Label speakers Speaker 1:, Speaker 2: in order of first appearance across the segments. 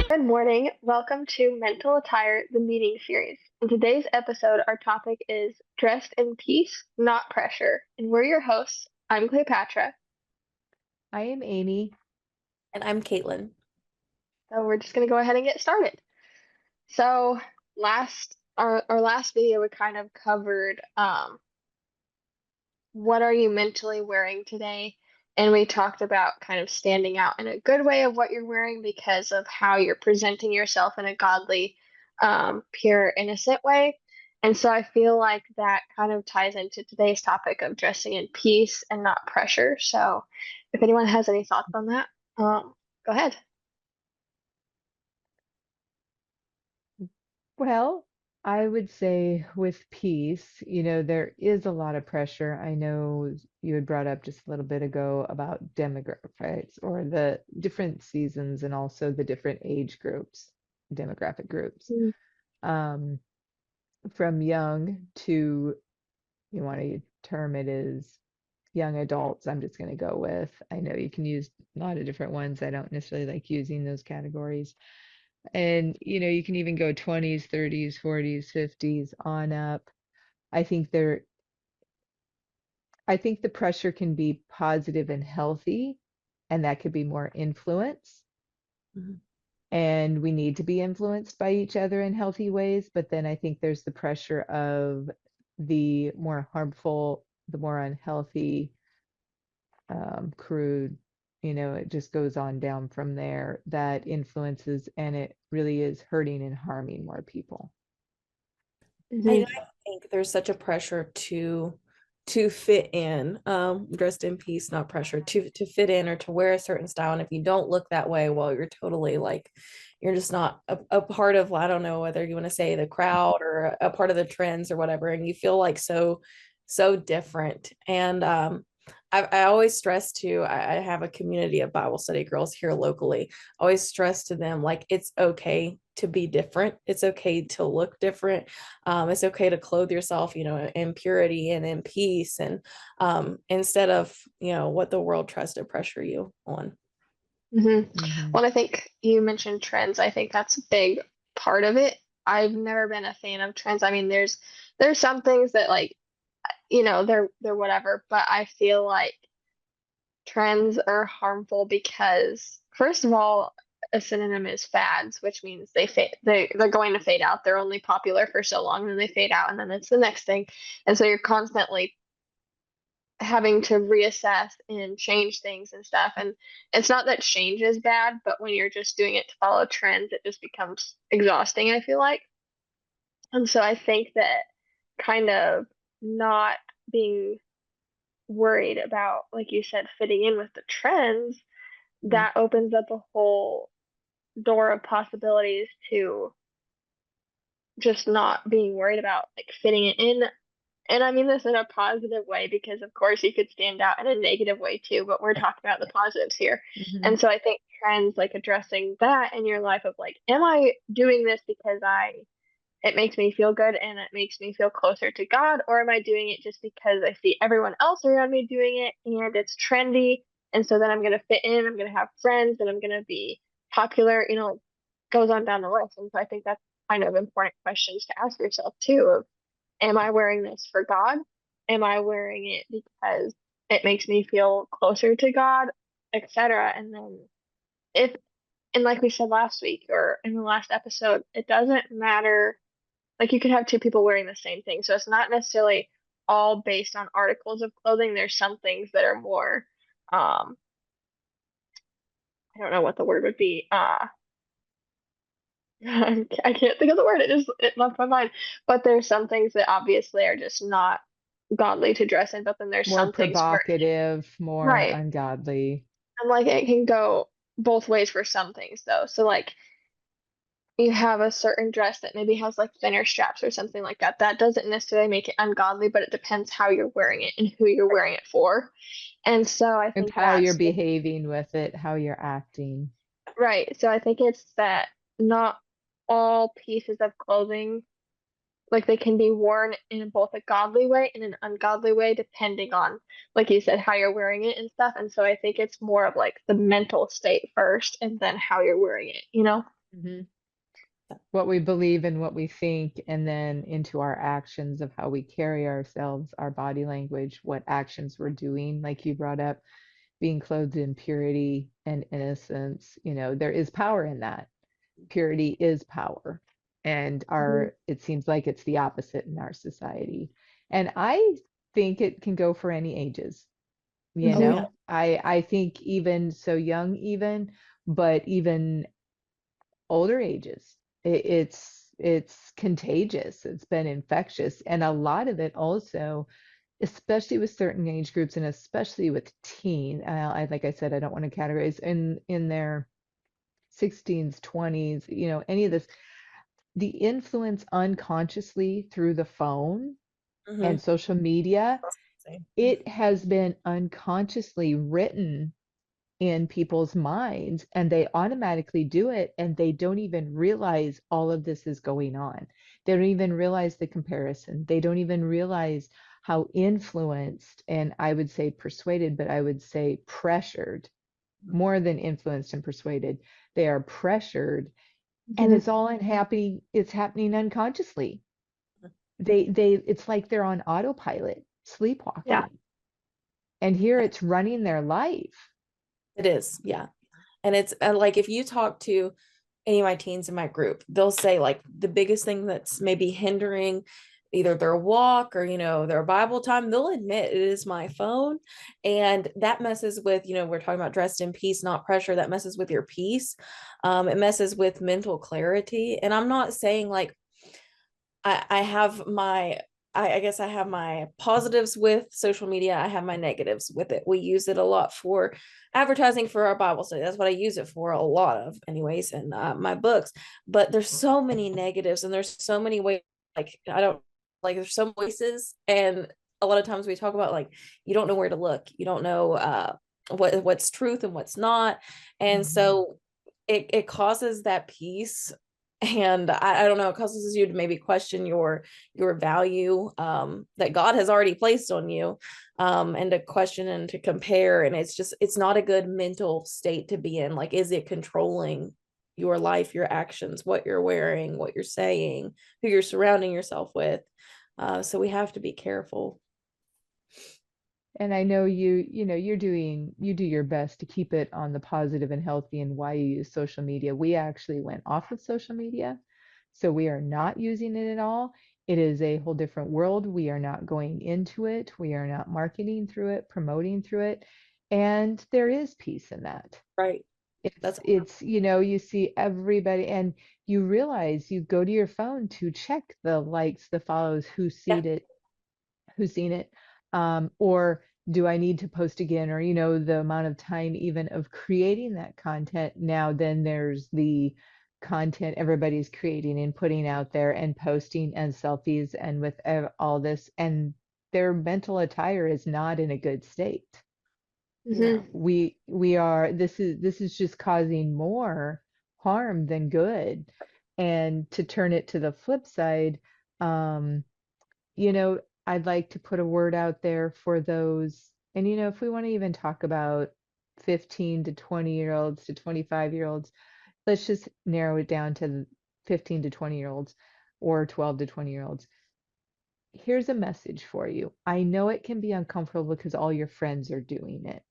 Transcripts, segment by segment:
Speaker 1: Good morning. Welcome to Mental Attire, the meeting series. In today's episode, our topic is dressed in peace, not pressure. And we're your hosts. I'm Cleopatra.
Speaker 2: I am Amy.
Speaker 3: And I'm Caitlin.
Speaker 1: So we're just going to go ahead and get started. So our last video, we kind of covered what are you mentally wearing today? And we talked about kind of standing out in a good way of what you're wearing because of how you're presenting yourself in a godly, pure, innocent way. And so I feel like that kind of ties into today's topic of dressing in peace and not pressure. So if anyone has any thoughts on that, go ahead.
Speaker 2: Well, I would say with peace, there is a lot of pressure. I know you had brought up just a little bit ago about demographics or the different seasons and also the different age groups, demographic groups.
Speaker 1: Mm.
Speaker 2: Um, from young to, you want to term it as young adults, I'm just going to go with. I know you can use a lot of different ones. I don't necessarily like using those categories. And you can even go 20s, 30s, 40s, 50s on up. I think there I think the pressure can be positive and healthy, and that could be more influence.
Speaker 3: Mhm.
Speaker 2: And we need to be influenced by each other in healthy ways, but then I think there's the pressure of the more harmful, the more unhealthy, crude, it just goes on down from there that influences and it really is hurting and harming more people.
Speaker 3: I
Speaker 1: Hmm.
Speaker 3: think there's such a pressure to fit in, dressed in peace, not pressure, to fit in or to wear a certain style. And if you don't look that way, well, you're totally like you're just not a part of, I don't know whether you want to say the crowd or a part of the trends or whatever, and you feel like so different. And I always stress too, I have a community of Bible study girls here locally. I always stress to them like it's okay to be different. It's okay to look different. It's okay to clothe yourself, in purity and in peace, and instead of what the world tries to pressure you on.
Speaker 1: Hmm.
Speaker 2: Hmm.
Speaker 1: Well, I think you mentioned trends. I think that's a big part of it. I've never been a fan of trends. I mean, there's some things that like they're whatever, but I feel like trends are harmful because first of all, a synonym is fads, which means they're going to fade out. They're only popular for so long, and then they fade out, and then it's the next thing. And so you're constantly having to reassess and change things and stuff. And it's not that change is bad, but when you're just doing it to follow trends, it just becomes exhausting, I feel like. And so I think that kind of not being worried about, like you said, fitting in with the trends,
Speaker 3: Mhm.
Speaker 1: that opens up a whole door of possibilities to just not being worried about like fitting it in. And I mean this in a positive way because, of course, you could stand out in a negative way too, but we're talking about the positives here.
Speaker 2: Hmm.
Speaker 1: And so I think trends like addressing that in your life of like, am I doing this because it makes me feel good and it makes me feel closer to God, or am I doing it just because I see everyone else around me doing it and it's trendy, and so then I'm gonna fit in, I'm gonna have friends, and I'm gonna be popular, goes on down the list. And so I think that's kind of important questions to ask yourself too of, am I wearing this for God? Am I wearing it because it makes me feel closer to God, etc. And then if and like we said last week or in the last episode, it doesn't matter, like you could have two people wearing the same thing. So it's not necessarily all based on articles of clothing. There's some things that are more, I don't know what the word would be. I can't think of the word. It left my mind. But there's some things that obviously are just not godly to dress in. But then there's
Speaker 2: More
Speaker 1: some things where,
Speaker 2: provocative, more
Speaker 1: right.
Speaker 2: ungodly.
Speaker 1: And like it can go both ways for some things though. So like you have a certain dress that maybe has like thinner straps or something like that. That doesn't necessarily make it ungodly, but it depends how you're wearing it and who you're wearing it for. And so I
Speaker 2: And
Speaker 1: think
Speaker 2: how you're
Speaker 1: that's
Speaker 2: behaving with it, how you're acting.
Speaker 1: right. So I think it's that not all pieces of clothing, like they can be worn in both a godly way and an ungodly way, depending on, like you said, how you're wearing it and stuff. And so I think it's more of like the mental state first and then how you're wearing it, you know?
Speaker 2: Mhm. What we believe and what we think, and then into our actions of how we carry ourselves, our body language, what actions we're doing, like you brought up, being clothed in purity and innocence. There is power in that. Purity is power. And
Speaker 1: Mhm.
Speaker 2: it seems like it's the opposite in our society. And I think it can go for any ages.
Speaker 3: Oh yeah.
Speaker 2: I think even so young, even, but even older ages. It's contagious. It's been infectious, and a lot of it also, especially with certain age groups, and especially with teen. Like I said, I don't want to categorize in their 16s, 20s. Any of this, the influence unconsciously through the phone
Speaker 3: Mm-hmm.
Speaker 2: and social media. It has been unconsciously written in people's minds, and they automatically do it, and they don't even realize all of this is going on. They don't even realize the comparison. They don't even realize how influenced, and I would say persuaded, but I would say pressured, more than influenced and persuaded. They are pressured, and
Speaker 1: Mhm.
Speaker 2: it's happening unconsciously. It's like they're on autopilot,
Speaker 1: Yeah.
Speaker 2: sleepwalking, and here it's running their life.
Speaker 3: It is, yeah. And it's like if you talk to any of my teens in my group, they'll say like the biggest thing that's maybe hindering either their walk or their Bible time, they'll admit it is my phone. And that messes with, we're talking about dressed in peace, not pressure. That messes with your peace. It messes with mental clarity. And I'm not saying like I have my I guess I have my positives with social media. I have my negatives with it. We use it a lot for advertising for our Bible study. That's what I use it for a lot of, anyways, and my books. But there's so many negatives, and there's so many ways. Like I don't like. There's some voices, and a lot of times we talk about like you don't know where to look. You don't know what's truth and what's not, and so it causes that piece, and I don't know, it causes you to maybe question your value that God has already placed on you, and to question and to compare, and it's not a good mental state to be in. Like, is it controlling your life, your actions, what you're wearing, what you're saying, who you're surrounding yourself with? So we have to be careful.
Speaker 2: And I know you do your best to keep it on the positive and healthy and why you use social media. We actually went off of social media, so we are not using it at all. It is a whole different world. We are not going into it. We are not marketing through it, promoting through it. And there is peace in that.
Speaker 3: Right.
Speaker 2: It's
Speaker 3: That's
Speaker 2: it's you see everybody, and you realize you go to your phone to check the likes, the follows,
Speaker 3: yeah.
Speaker 2: who's seen it, or do I need to post again, or the amount of time even of creating that content. Now then there's the content everybody's creating and putting out there and posting and selfies and with all this, and their mental attire is not in a good state.
Speaker 1: Mhm.
Speaker 3: No.
Speaker 2: We are this is just causing more harm than good. And to turn it to the flip side, um you know, I'd like to put a word out there for those. And, if we want to even talk about 15 to 20-year-olds to 25-year-olds, let's just narrow it down to the 15 to 20-year-olds or 12 to 20-year-olds. Here's a message for you. I know it can be uncomfortable because all your friends are doing it.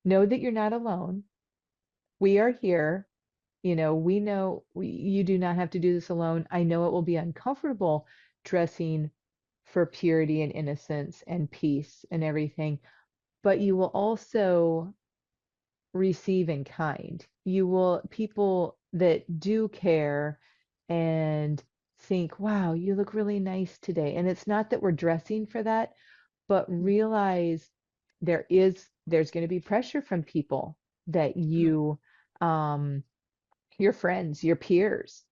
Speaker 2: Know that you're not alone. We are here. We know you do not have to do this alone. I know it will be uncomfortable dressing for purity and innocence and peace and everything, but you will also receive in kind. People that do care and think, wow, you look really nice today. And it's not that we're dressing for that, but realize there's going to be pressure from people that um, your friends, your peers,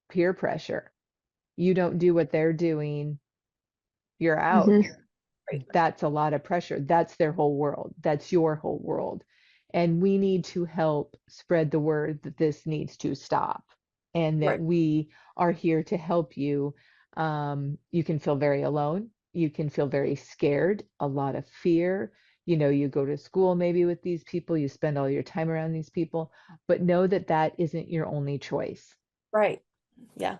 Speaker 2: peer pressure. You don't do what they're doing, you're out.
Speaker 1: Mhm.
Speaker 3: Right.
Speaker 2: That's a lot of pressure. That's their whole world. That's your whole world. And we need to help spread the word that this needs to stop and that
Speaker 3: Right.
Speaker 2: we are here to help you. You can feel very alone. You can feel very scared, a lot of fear. you know, you go to school maybe with these people, you spend all your time around these people, but know that that isn't your only choice.
Speaker 3: Right. Yeah.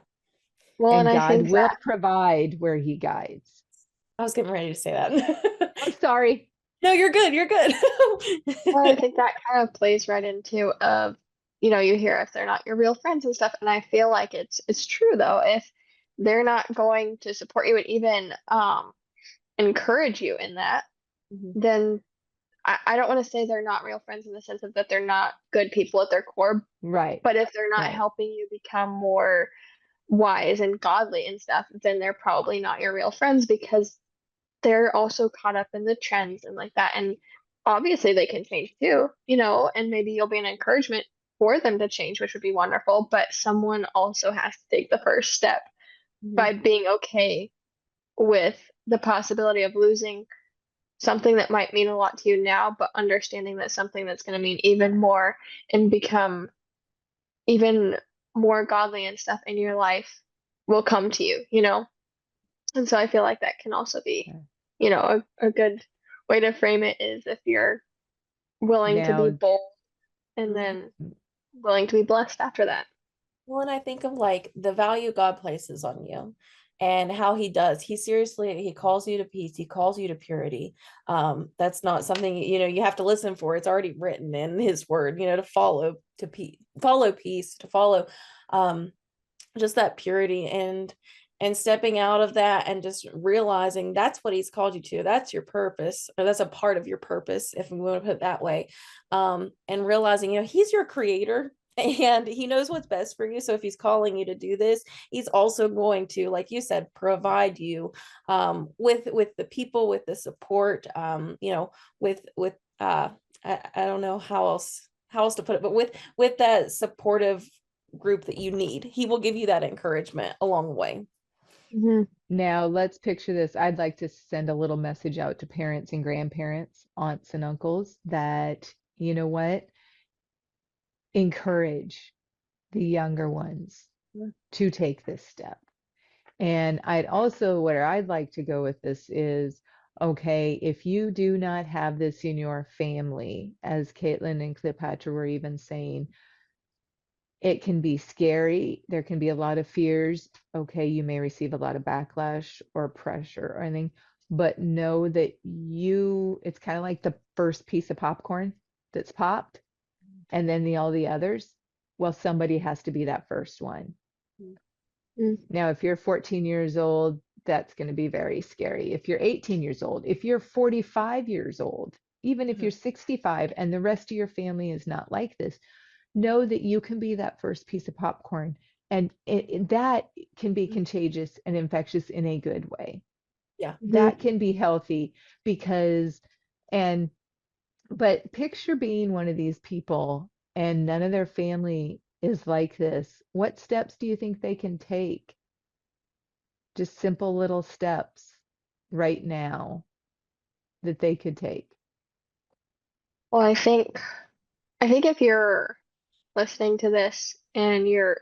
Speaker 1: Well, and
Speaker 2: And
Speaker 1: I
Speaker 2: God
Speaker 1: think
Speaker 2: will
Speaker 1: that,
Speaker 2: provide where he guides.
Speaker 3: I was getting ready to say that.
Speaker 2: I'm sorry.
Speaker 3: No, you're good. You're good.
Speaker 1: well, I think that kind of plays right into you hear if they're not your real friends and stuff, and I feel like it's true though. If they're not going to support you and even encourage you in that,
Speaker 3: Mhm.
Speaker 1: then I don't want to say they're not real friends in the sense of that they're not good people at their core,
Speaker 2: Right.
Speaker 1: but if they're not
Speaker 2: Right.
Speaker 1: helping you become more wise and godly and stuff, then they're probably not your real friends because they're also caught up in the trends and like that. And obviously they can change too, and maybe you'll be an encouragement for them to change, which would be wonderful. But someone also has to take the first step
Speaker 3: Mhm.
Speaker 1: by being okay with the possibility of losing something that might mean a lot to you now, but understanding that something that's going to mean even more and become even more godly and stuff in your life will come to you. And so I feel like that can also be,
Speaker 2: Yeah.
Speaker 1: a good way to frame it is if you're willing to be
Speaker 2: Now,
Speaker 1: bold and
Speaker 3: Mhm.
Speaker 1: then willing to be blessed after that.
Speaker 3: Well, and I think of like the value God places on you and how he does. He calls you to peace. He calls you to purity. That's not something, you have to listen for. It's already written in his word, to follow peace, to follow um just that purity and stepping out of that and just realizing that's what he's called you to. That's your purpose, or that's a part of your purpose, if we want to put it that way. And realizing, he's your creator and he knows what's best for you. So if he's calling you to do this, he's also going to, like you said, provide you with the people, with the support, with I don't know how else to put it, but with that supportive group that you need. He will give you that encouragement along the way.
Speaker 1: Hmm.
Speaker 2: now let's picture this. I'd like to send a little message out to parents and grandparents, aunts and uncles that, you know what? Encourage the younger ones
Speaker 3: Yeah.
Speaker 2: to take this step. And where I'd like to go with this is, okay, if you do not have this in your family, as Caitlin and Cleopatra were even saying, it can be scary. There can be a lot of fears. Okay, you may receive a lot of backlash or pressure or anything, but know that it's kind of like the first piece of popcorn that's popped, and then all the others. Well, somebody has to be that first one. Now, if you're 14 years old, that's going to be very scary. If you're 18 years old, if you're 45 years old, even if
Speaker 3: Mhm.
Speaker 2: you're 65 and the rest of your family is not like this, know that you can be that first piece of popcorn. And that can be contagious and infectious in a good way.
Speaker 3: Yeah.
Speaker 1: Hmm.
Speaker 2: That can be healthy because, and, but picture being one of these people and none of their family is like this. What steps do you think they can take? Just simple little steps right now that they could take.
Speaker 1: Well, I think if you're listening to this and you're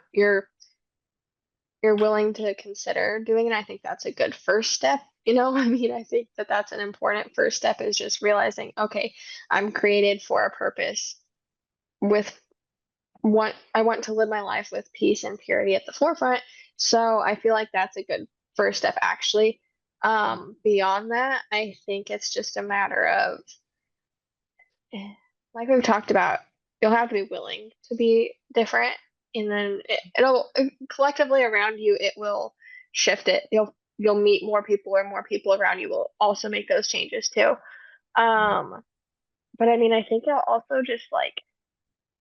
Speaker 1: willing to consider doing it, I think that's a good first step. I mean, I think that that's an important first step is just realizing, okay, I'm created for a purpose with I want to live my life with peace and purity at the forefront. So I feel like that's a good first step actually. Beyond that, I think it's just a matter of like we've talked about, you'll have to be willing to be different, and then it'll collectively around you, it will shift it. You'll meet more people, or more people around you will also make those changes too. Um, but I mean, I think it'll also just like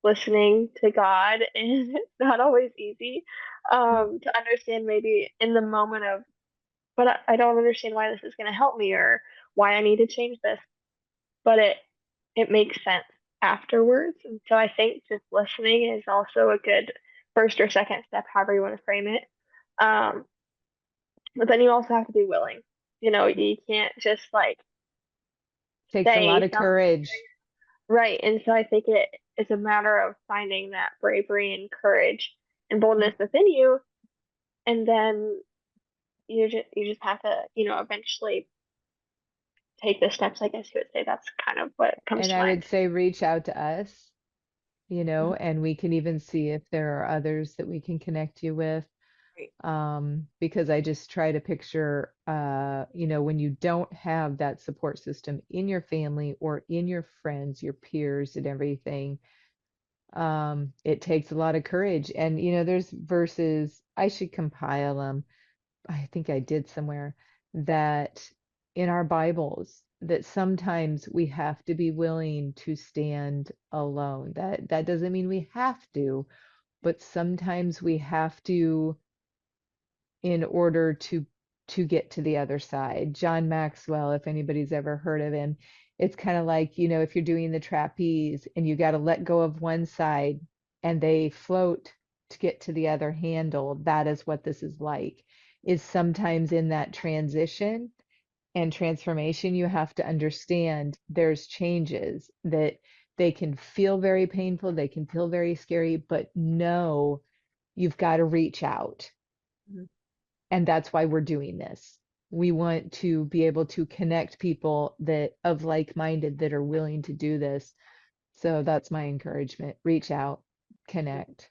Speaker 1: listening to God, and it's not always easy to understand maybe in the moment of, but I don't understand why this is going to help me or why I need to change this, but it makes sense afterwards. And so I think just listening is also a good first or second step, however you want to frame it. Um, but then you also have to be willing. You can't just like
Speaker 2: Takes a lot
Speaker 1: say
Speaker 2: of
Speaker 1: something,
Speaker 2: courage.
Speaker 1: right? And so I think it's a matter of finding that bravery and courage and boldness within you, and then you just have to, eventually take the steps, I guess you would say that's kind of what comes
Speaker 2: And
Speaker 1: to
Speaker 2: I
Speaker 1: mind.
Speaker 2: would say reach out to us,
Speaker 3: Mhm.
Speaker 2: and we can even see if there are others that we can connect you with.
Speaker 3: Right.
Speaker 2: Because I just try to picture, when you don't have that support system in your family or in your friends, your peers and everything, it takes a lot of courage. And, there's verses, I should compile them. I think I did somewhere that in our Bibles that sometimes we have to be willing to stand alone. That doesn't mean we have to, but sometimes we have to in order to get to the other side. John Maxwell, if anybody's ever heard of him, it's kind of like, if you're doing the trapeze and you got to let go of one side and they float to get to the other handle, that is what this is like. Is sometimes in that transition and transformation, you have to understand there's changes that they can feel very painful, they can feel very scary, but no, you've got to reach out,
Speaker 3: Mhm.
Speaker 2: and that's why we're doing this. We want to be able to connect people that of like-minded that are willing to do this. So that's my encouragement. Reach out, connect.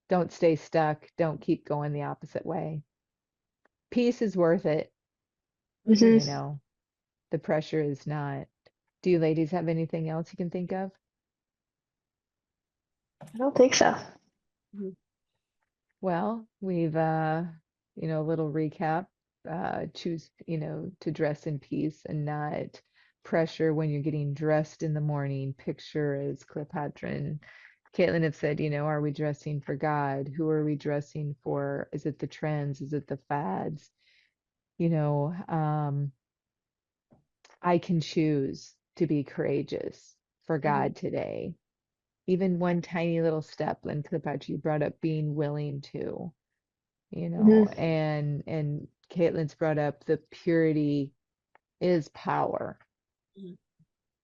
Speaker 2: Don't stay stuck. Don't keep going the opposite way. Peace is worth it,
Speaker 3: Mhm.
Speaker 2: you
Speaker 1: Hmm.
Speaker 2: know. The pressure is not. Do you ladies have anything else you can think of?
Speaker 1: I don't think so.
Speaker 3: Mhm.
Speaker 2: Well, we've a little recap. Choose, to dress in peace and not pressure when you're getting dressed in the morning. Picture, as Cleopatra and Caitlin have said, are we dressing for God? Who are we dressing for? Is it the trends? Is it the fads? You know, um, I can choose to be courageous for
Speaker 3: Mhm.
Speaker 2: God today. Even one tiny little step, and Cleopatra, you brought up being willing to.
Speaker 1: Hmm.
Speaker 2: And Caitlin's brought up the purity is power,
Speaker 3: Mhm.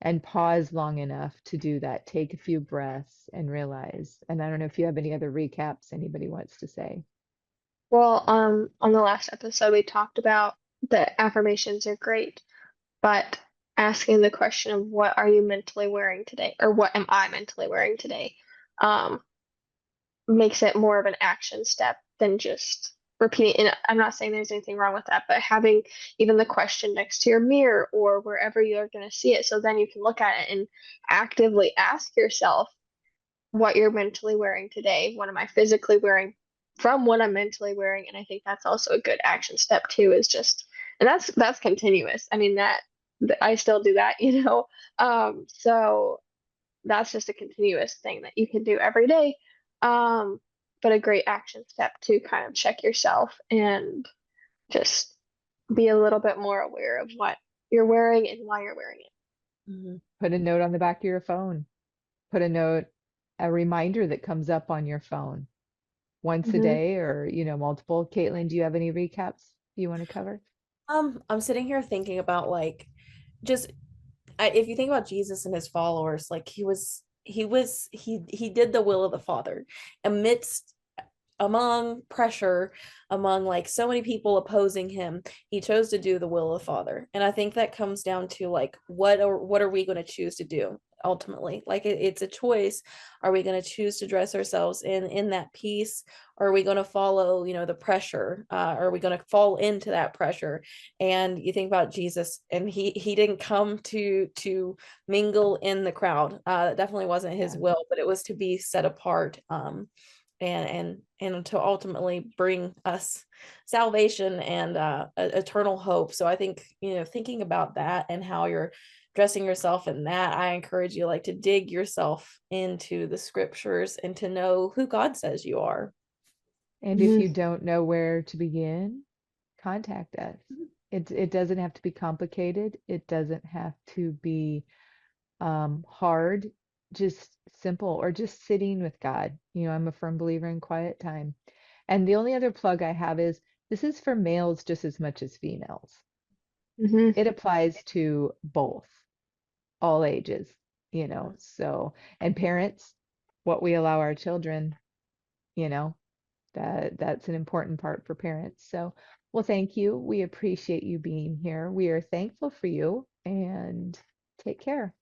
Speaker 2: and pause long enough to do that. Take a few breaths and realize. And I don't know if you have any other recaps anybody wants to say.
Speaker 1: Well, on the last episode, we talked about the affirmations are great, but asking the question of what are you mentally wearing today, or what am I mentally wearing today, um, makes it more of an action step than just repeating. And I'm not saying there's anything wrong with that, but having even the question next to your mirror or wherever you're going to see it, so then you can look at it and actively ask yourself what you're mentally wearing today. What am I physically wearing from what I'm mentally wearing? And I think that's also a good action step too, is just, and that's continuous. I mean, I still do that, you know. So that's just a continuous thing that you can do every day. Um, but a great action step to kind of check yourself and just be a little bit more aware of what you're wearing and why you're wearing it.
Speaker 3: Mhm.
Speaker 2: Put a note on the back of your phone. Put a note, a reminder that comes up on your phone once a
Speaker 1: Hmm.
Speaker 2: day, or, multiple. Caitlin, do you have any recaps you want to cover?
Speaker 3: I'm sitting here thinking about like just if you think about Jesus and his followers, like he did the will of the Father amidst among pressure, among like so many people opposing him. He chose to do the will of the Father, and I think that comes down to like what are we going to choose to do ultimately? Like it's a choice. Are we going to choose to dress ourselves in that peace, or are we going to follow the pressure? Are we going to fall into that pressure? And you think about Jesus, and he didn't come to mingle in the crowd. That definitely wasn't his
Speaker 2: Yeah.
Speaker 3: will, but it was to be set apart, and to ultimately bring us salvation and eternal hope. So I think thinking about that and how you're dressing yourself in that, I encourage you like to dig yourself into the scriptures and to know who God says you are.
Speaker 2: And if
Speaker 1: Hmm.
Speaker 2: you don't know where to begin, contact us. It doesn't have to be complicated. It doesn't have to be hard, just simple, or just sitting with God. I'm a firm believer in quiet time. And the only other plug I have is this is for males just as much as females.
Speaker 1: Hmm.
Speaker 2: It applies to both, all ages, so, and parents, what we allow our children, you know, that's an important part for parents. So Well, thank you. We appreciate you being here. We are thankful for you and take care.